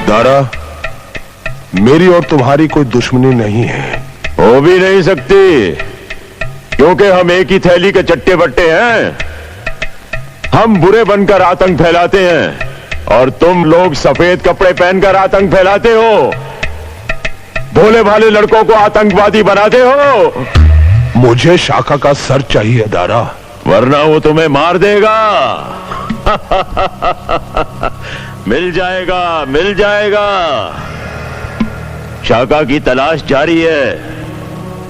दारा, मेरी और तुम्हारी कोई दुश्मनी नहीं है। हो भी नहीं सकती, क्योंकि हम एक ही थैली के चट्टे बट्टे हैं। हम बुरे बनकर आतंक फैलाते हैं और तुम लोग सफेद कपड़े पहनकर आतंक फैलाते हो। भोले भाले लड़कों को आतंकवादी बनाते हो। मुझे शाखा का सर चाहिए दारा, वरना वो तुम्हें मार देगा। मिल जाएगा, मिल जाएगा। शाखा की तलाश जारी है।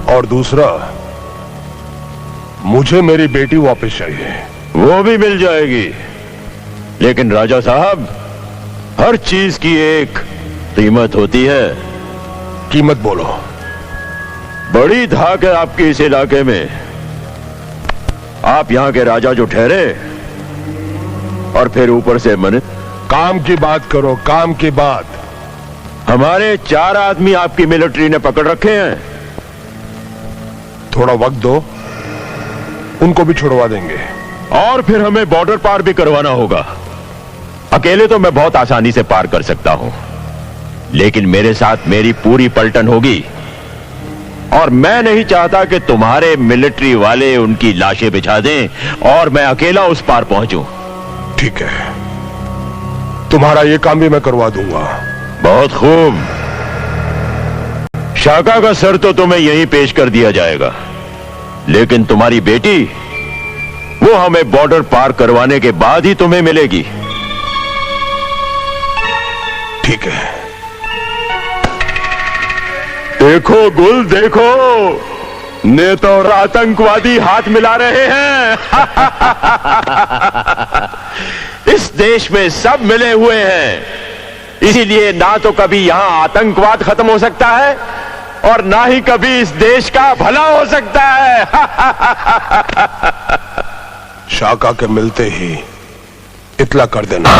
और दूसरा, मुझे मेरी बेटी वापस चाहिए। वो भी मिल जाएगी, लेकिन राजा साहब, हर चीज की एक कीमत होती है। कीमत बोलो। बड़ी धाक है आपकी इस इलाके में। आप यहां के राजा जो ठहरे, और फिर ऊपर से मन। काम की बात करो, काम की बात। हमारे 4 आदमी आपकी मिलिट्री ने पकड़ रखे हैं। थोड़ा वक्त दो, उनको भी छुड़वा देंगे। और फिर हमें बॉर्डर पार भी करवाना होगा। अकेले तो मैं बहुत आसानी से पार कर सकता हूं, लेकिन मेरे साथ मेरी पूरी पलटन होगी। और मैं नहीं चाहता कि तुम्हारे मिलिट्री वाले उनकी लाशें बिछा दें और मैं अकेला उस पार पहुंचूं। ठीक है, तुम्हारा ये काम भी मैं करवा दूंगा। बहुत खूब। शाखा का सर तो तुम्हें यहीं पेश कर दिया जाएगा, लेकिन तुम्हारी बेटी, वो हमें बॉर्डर पार करवाने के बाद ही तुम्हें मिलेगी। ठीक है। देखो गुल, देखो, नेता और आतंकवादी हाथ मिला रहे हैं। इस देश में सब मिले हुए हैं, इसीलिए ना तो कभी यहां आतंकवाद खत्म हो सकता है और ना ही कभी इस देश का भला हो सकता है। शाखा के मिलते ही इतला कर देना।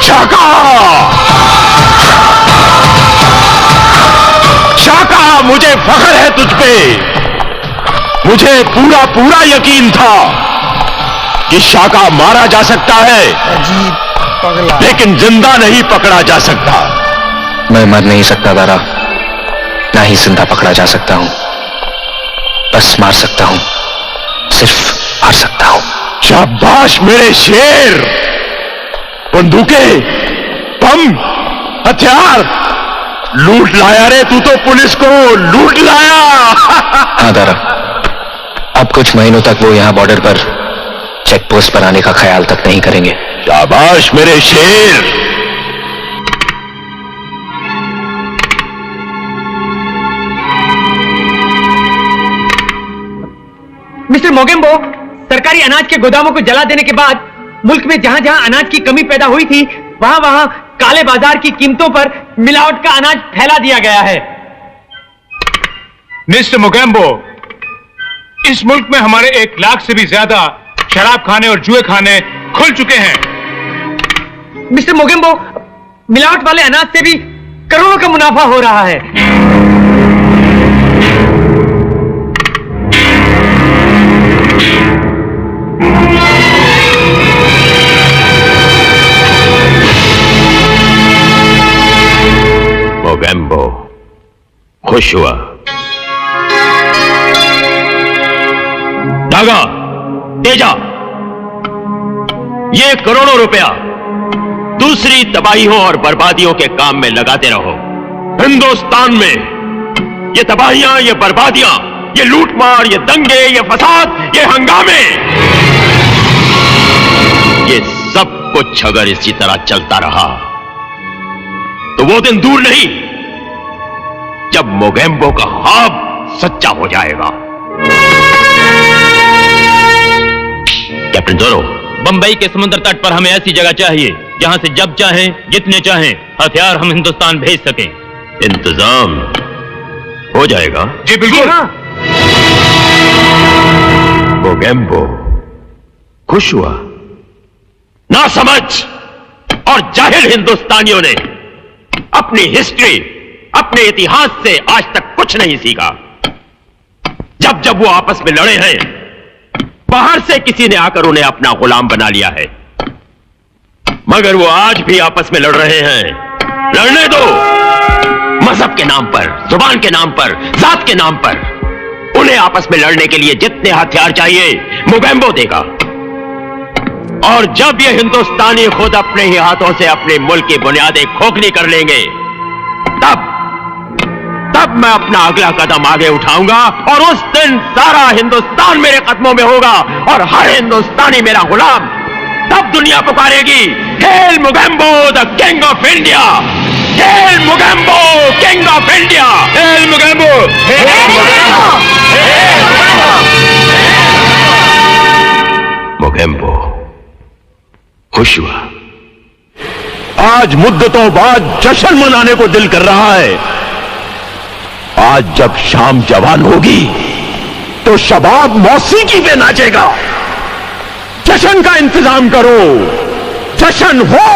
शाखा! शाखा, मुझे फख्र है तुझ पे। मुझे पूरा पूरा यकीन था कि शाखा मारा जा सकता है, अजीब पगला, लेकिन जिंदा नहीं पकड़ा जा सकता। मैं मर नहीं सकता दारा, ना ही जिंदा पकड़ा जा सकता हूं। बस मार सकता हूं, सिर्फ मार सकता हूं। शाबाश मेरे शेर। बंदूकें, बम, हथियार लूट लाया रे तू तो, पुलिस को लूट लाया। हाँ दारा, अब कुछ महीनों तक वो यहां बॉर्डर पर चेक पोस्ट पर आने का ख्याल तक नहीं करेंगे। शाबाश मेरे शेर। मिस्टर मोगेम्बो, सरकारी अनाज के गोदामों को जला देने के बाद मुल्क में जहां जहां अनाज की कमी पैदा हुई थी, वहां वहां काले बाजार की कीमतों पर मिलावट का अनाज फैला दिया गया है। मिस्टर मोगेम्बो, इस मुल्क में हमारे 1 लाख से भी ज्यादा शराब खाने और जुए खाने खुल चुके हैं। मिस्टर मोगेम्बो, मिलावट वाले अनाज से भी करोड़ों का मुनाफा हो रहा है। मोगेम्बो खुश हुआ। धागा तेजा, ये करोड़ों रुपया दूसरी तबाहियों और बर्बादियों के काम में लगाते रहो। हिंदुस्तान में ये तबाहियां, ये बर्बादियां, ये लूटमार, ये दंगे, ये फसाद, ये हंगामे, ये सब कुछ अगर इसी तरह चलता रहा तो वो दिन दूर नहीं जब मोगेम्बो का ख्वाब सच्चा हो जाएगा। कैप्टन जोरो, बंबई के समुद्र तट पर हमें ऐसी जगह चाहिए जहां से जब चाहें, जितने चाहें हथियार हम हिंदुस्तान भेज सकें। इंतजाम हो जाएगा। जी बिल्कुल। हाँ। मोगेम्बो खुश हुआ। ना समझ और जाहिल हिंदुस्तानियों ने अपनी हिस्ट्री, अपने इतिहास से आज तक कुछ नहीं सीखा। जब जब वो आपस में लड़े हैं, बाहर से किसी ने आकर उन्हें अपना गुलाम बना लिया है। मगर वो आज भी आपस में लड़ रहे हैं। लड़ने दो। मजहब के नाम पर, जुबान के नाम पर, जात के नाम पर उन्हें आपस में लड़ने के लिए जितने हथियार चाहिए मोगेम्बो देगा। और जब ये हिंदुस्तानी खुद अपने ही हाथों से अपने मुल्क की बुनियादें खोखली कर लेंगे, तब मैं अपना अगला कदम आगे उठाऊंगा और उस दिन सारा हिंदुस्तान मेरे कदमों में होगा और हर हिंदुस्तानी मेरा गुलाम। तब दुनिया पुकारेगी, hail Mogambo the king of India, hail Mogambo king of India, hail Mogambo, Mogambo. खुश हुआ। आज मुद्दतों बाद जश्न मनाने को दिल कर रहा है। आज जब शाम जवान होगी तो शबाब मौसीकी पे नाचेगा। जश्न का इंतजाम करो, जश्न हो।